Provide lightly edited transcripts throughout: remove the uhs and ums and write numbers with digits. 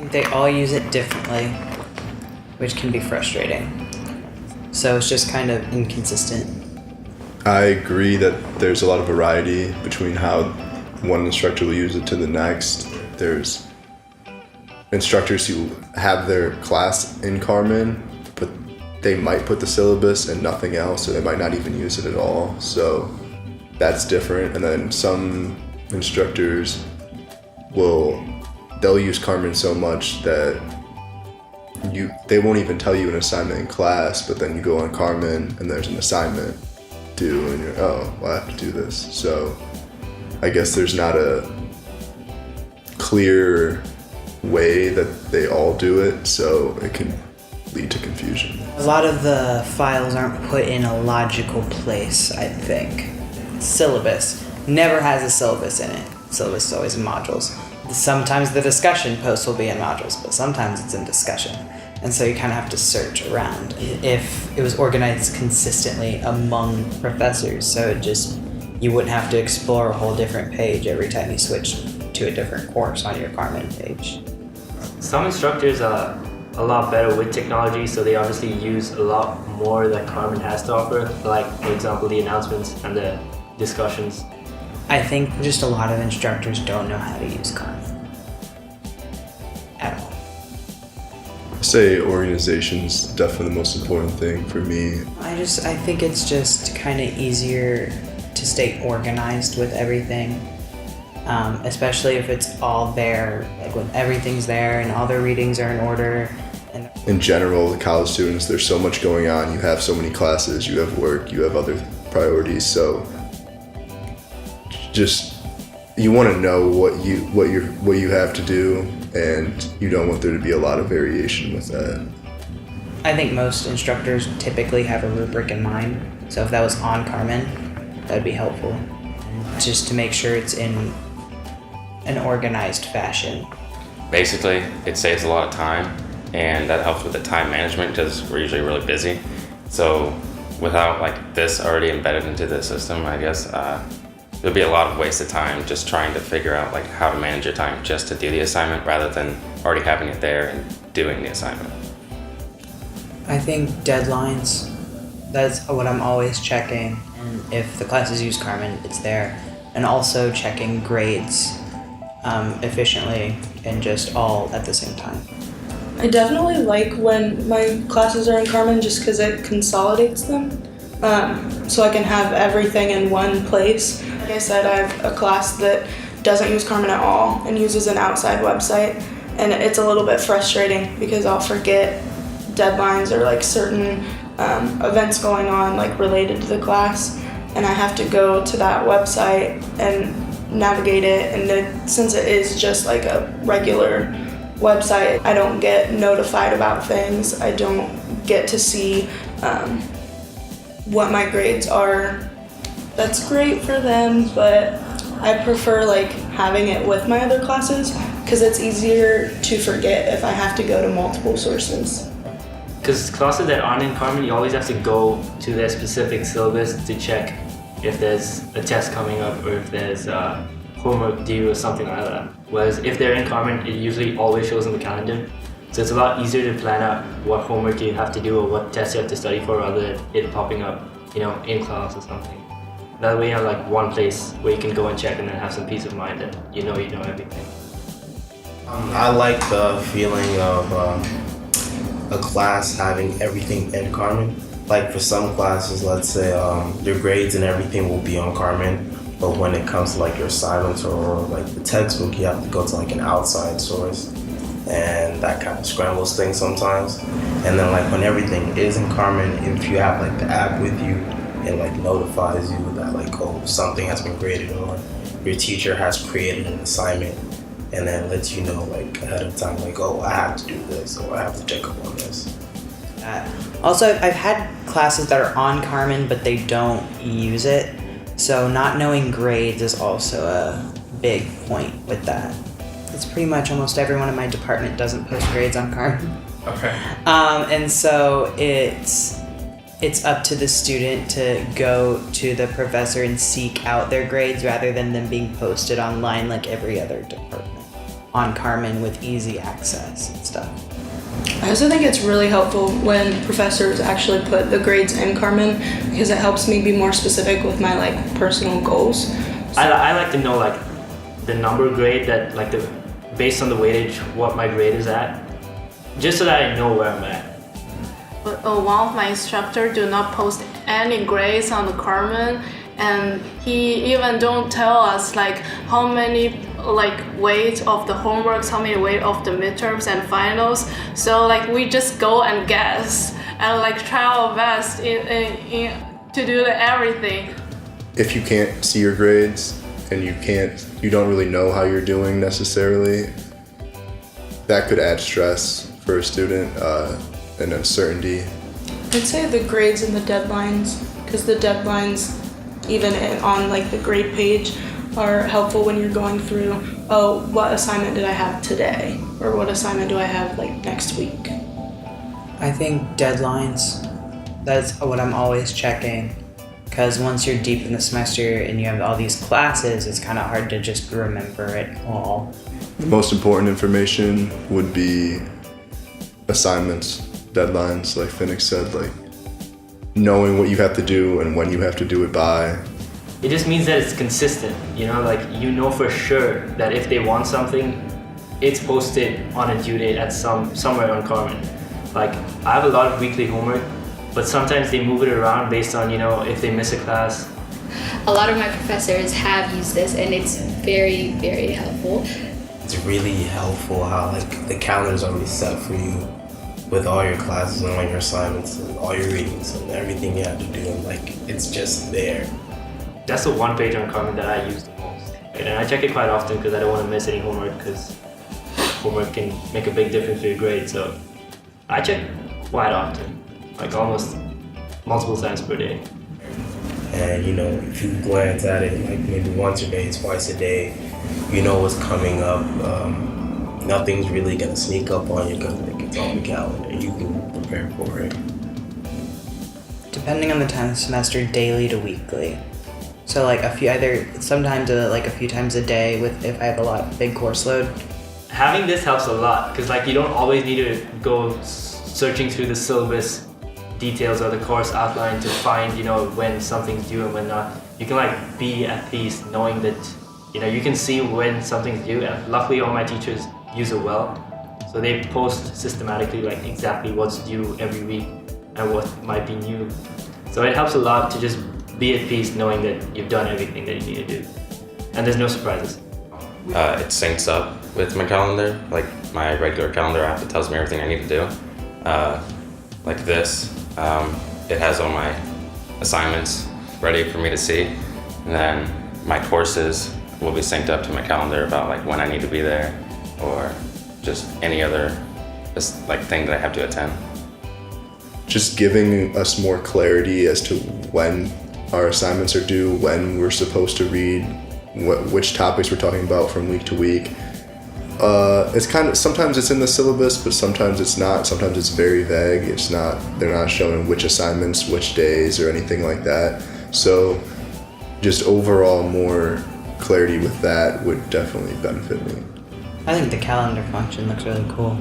think they all use it differently, which can be frustrating. So it's just kind of inconsistent. I agree that there's a lot of variety between how one instructor will use it to the next. There's instructors who have their class in Carmen, but they might put the syllabus and nothing else, or they might not even use it at all. So that's different. And then some instructors they'll use Carmen so much that they won't even tell you an assignment in class, but then you go on Carmen and there's an assignment due and you're, oh, well, I have to do this. So I guess there's not a clear way that they all do it, so it can lead to confusion. A lot of the files aren't put in a logical place, I think. Syllabus never has a syllabus in it. Syllabus is always in modules. Sometimes the discussion post will be in modules, but sometimes it's in discussion. And so you kind of have to search around. If it was organized consistently among professors, so you wouldn't have to explore a whole different page every time you switch to a different course on your Carmen page. Some instructors are a lot better with technology, so they obviously use a lot more that Carmen has to offer, like, for example, the announcements and the discussions. I think just a lot of instructors don't know how to use Carmen at all. I say organization's definitely the most important thing for me. I think it's just kind of easier to stay organized with everything, especially if it's all there, like when everything's there and all their readings are in order. In general, college students, there's so much going on. You have so many classes, you have work, you have other priorities, so just you want to know what you have to do, and you don't want there to be a lot of variation with that. I think most instructors typically have a rubric in mind, so if that was on Carmen, that'd be helpful, just to make sure it's in an organized fashion. Basically, it saves a lot of time, and that helps with the time management because we're usually really busy. So without like this already embedded into the system, I guess there'll be a lot of wasted time just trying to figure out like how to manage your time just to do the assignment rather than already having it there and doing the assignment. I think deadlines, that's what I'm always checking. And if the classes use Carmen, it's there. And also checking grades efficiently and just all at the same time. I definitely like when my classes are in Carmen just because it consolidates them. So I can have everything in one place. Like I said, I have a class that doesn't use Carmen at all and uses an outside website, and it's a little bit frustrating because I'll forget deadlines or like certain events going on like related to the class, and I have to go to that website and navigate it, and since it is just like a regular website, I don't get notified about things. I don't get to see what my grades are. That's great for them, but I prefer like having it with my other classes because it's easier to forget if I have to go to multiple sources. Because classes that aren't in Carmen, you always have to go to their specific syllabus to check if there's a test coming up or if there's homework due or something like that. Whereas if they're in Carmen, it usually always shows in the calendar. So it's a lot easier to plan out what homework you have to do or what tests you have to study for rather than it popping up, in class or something. That way you have like one place where you can go and check and then have some peace of mind that you know everything. I like the feeling of a class having everything in Carmen. Like for some classes, let's say your grades and everything will be on Carmen, but when it comes to like your assignments or like the textbook, you have to go to like an outside source, and that kind of scrambles things sometimes. And then like when everything is in Carmen, if you have like the app with you, it like notifies you that like, oh, something has been graded or your teacher has created an assignment, and then lets you know like ahead of time, like, oh, I have to do this or I have to check up on this. Also, I've had classes that are on Carmen, but they don't use it. So not knowing grades is also a big point with that. It's pretty much almost everyone in my department doesn't post grades on Carmen. Okay. And so it's up to the student to go to the professor and seek out their grades rather than them being posted online like every other department. on Carmen with easy access and stuff. I also think it's really helpful when professors actually put the grades in Carmen because it helps me be more specific with my like personal goals. I like to know like the number grade that like the based on the weightage what my grade is at, just so that I know where I'm at. But one of my instructors do not post any grades on the Carmen, and he even don't tell us like how many like weight of the homeworks, how many weight of the midterms and finals. So like we just go and guess and like try our best in to do everything. If you can't see your grades and you don't really know how you're doing necessarily, that could add stress for a student and uncertainty. I'd say the grades and the deadlines, because the deadlines, even on like the grade page, are helpful when you're going through, oh, what assignment did I have today? Or what assignment do I have like next week? I think deadlines, that's what I'm always checking. Because once you're deep in the semester and you have all these classes, it's kind of hard to just remember it all. The most important information would be assignments, deadlines, like Phoenix said, like knowing what you have to do and when you have to do it by. It just means that it's consistent, you know, like you know for sure that if they want something, it's posted on a due date at somewhere on Carmen. Like I have a lot of weekly homework, but sometimes they move it around based on, you know, if they miss a class. A lot of my professors have used this and it's very, very helpful. It's really helpful how like the calendar is already set for you with all your classes and all your assignments and all your readings and everything you have to do, and like it's just there. That's the one page on Carmen that I use the most. And I check it quite often because I don't want to miss any homework, because homework can make a big difference for your grade. So I check quite often, like almost multiple times per day. And you know, if you glance at it like maybe once a day, twice a day, you know what's coming up. Nothing's really gonna sneak up on you because like, it's on the calendar. You can prepare for it. Depending on the time of the semester, daily to weekly. So like sometimes a few times a day if I have a big course load. Having this helps a lot because like you don't always need to go searching through the syllabus details or the course outline to find, you know, when something's due and when not. You can like be at peace knowing that, you know, you can see when something's due, and luckily all my teachers use it well. So they post systematically like exactly what's due every week and what might be new. So it helps a lot to just be at peace knowing that you've done everything that you need to do. And there's no surprises. It syncs up with my calendar, like my regular calendar app. It tells me everything I need to do. Like this, it has all my assignments ready for me to see. And then my courses will be synced up to my calendar about like when I need to be there or just any other like thing that I have to attend. Just giving us more clarity as to when our assignments are due, when we're supposed to read, which topics we're talking about from week to week. It's kind of, sometimes it's in the syllabus, but sometimes it's not. Sometimes it's very vague. They're not showing which assignments, which days, or anything like that. So just overall more clarity with that would definitely benefit me. I think the calendar function looks really cool.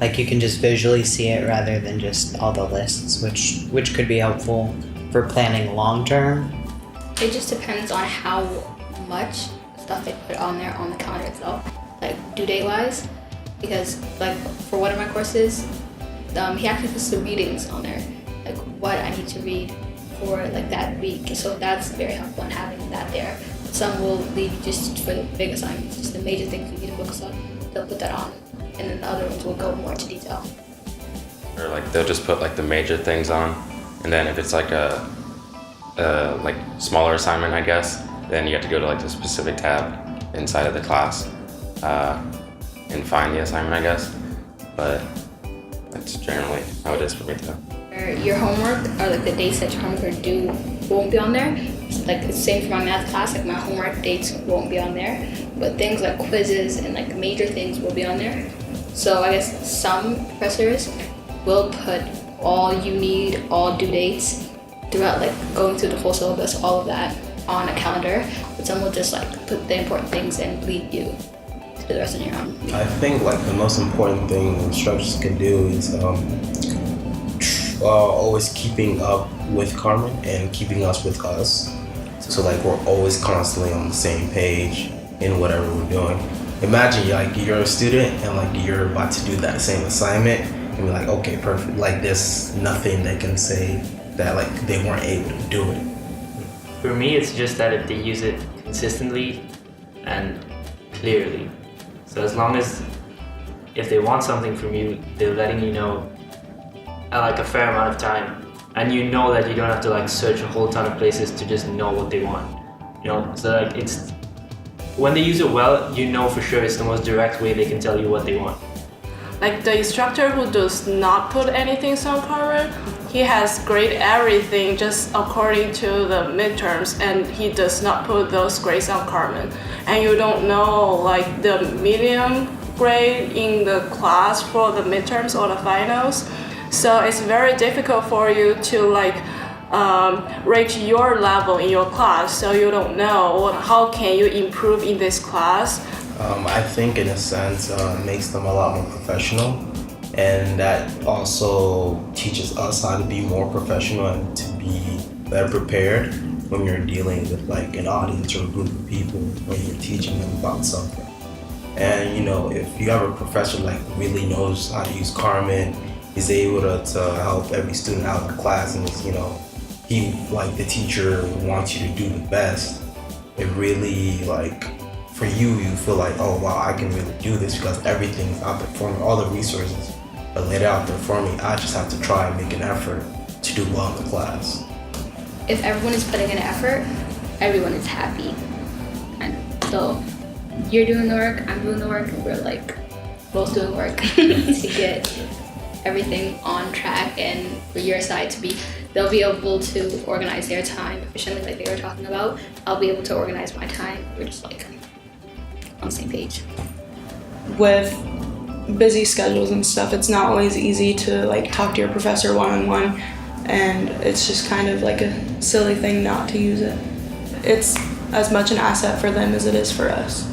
Like you can just visually see it rather than just all the lists, which could be helpful for planning long term. It just depends on how much stuff they put on there on the calendar itself, like due date wise, because like for one of my courses, he actually puts the readings on there, like what I need to read for like that week. So that's very helpful in having that there. Some will leave just for the big assignments, just the major things you need to focus on. They'll put that on, and then the other ones will go more into detail. Or like they'll just put like the major things on, and then if it's like a like smaller assignment, I guess, then you have to go to like the specific tab inside of the class and find the assignment, I guess. But that's generally how it is for me too. Your homework or like the dates that your homework are due won't be on there. So, like the same for my math class, like my homework dates won't be on there, but things like quizzes and like major things will be on there. So I guess some professors will put all you need, all due dates throughout, like going through the whole syllabus, all of that on a calendar, but some will just like put the important things and leave you to the rest on your own. I think like the most important thing instructors can do is always keeping up with Carmen and keeping us with us. So like we're always constantly on the same page in whatever we're doing. Imagine you're a student and like you're about to do that same assignment and be like, okay, perfect. Like there's nothing they can say that like they weren't able to do it. For me, it's just that if they use it consistently and clearly. So as long as if they want something from you, they're letting you know at like a fair amount of time, and you know that you don't have to like search a whole ton of places to just know what they want. You know, so like it's when they use it well, you know for sure it's the most direct way they can tell you what they want. Like the instructor who does not put anything on Carmen, he has grade everything just according to the midterms, and he does not put those grades on Carmen. And you don't know like the medium grade in the class for the midterms or the finals. So it's very difficult for you to like reach your level in your class. So you don't know how can you improve in this class. I think in a sense makes them a lot more professional, and that also teaches us how to be more professional and to be better prepared when you're dealing with like an audience or a group of people when you're teaching them about something. And you know, if you have a professor like really knows how to use Carmen, is able to help every student out in the class, and you know, he like the teacher wants you to do the best. It really like for you feel like, oh wow, I can really do this because everything's out there for me, all the resources are laid out there for me. I just have to try and make an effort to do well in the class. If everyone is putting in effort, everyone is happy. And so you're doing the work, I'm doing the work, and we're like both doing work to get everything on track, and for your side to be, they'll be able to organize their time efficiently like they were talking about. I'll be able to organize my time. We're just like on the same page. With busy schedules and stuff, it's not always easy to like talk to your professor one-on-one, and it's just kind of like a silly thing not to use it. It's as much an asset for them as it is for us.